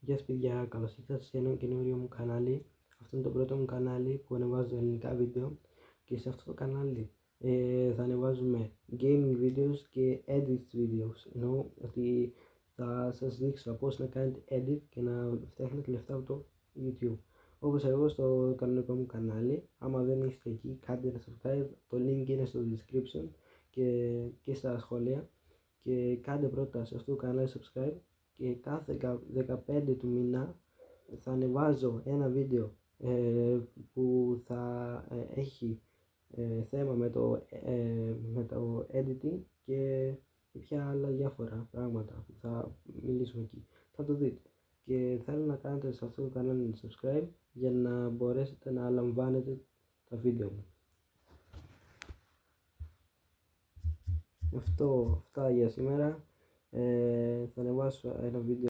Γεια σας παιδιά, καλώς ήρθατε σε ένα καινούριο μου κανάλι. Αυτό είναι το πρώτο μου κανάλι που ανεβάζω ελληνικά βίντεο και σε αυτό το κανάλι θα ανεβάζουμε gaming videos και edit videos. Εννοώ ότι θα σας δείξω πώς να κάνετε edit και να φτιάχνετε λεφτά από το YouTube. Όπως εγώ στο κανονικό μου κανάλι, άμα δεν είστε εκεί κάντε ένα subscribe, το link είναι στο description και στα σχόλια, και κάντε πρώτα σε αυτό το κανάλι subscribe. Και κάθε 15 του μήνα θα ανεβάζω ένα βίντεο που θα έχει θέμα με το editing και ποια άλλα διάφορα πράγματα που θα μιλήσουμε εκεί. Θα το δείτε και θέλω να κάνετε σε αυτό το κανάλι subscribe για να μπορέσετε να λαμβάνετε τα βίντεο μου. Αυτά για σήμερα. Θα ανεβάσω ένα βίντεο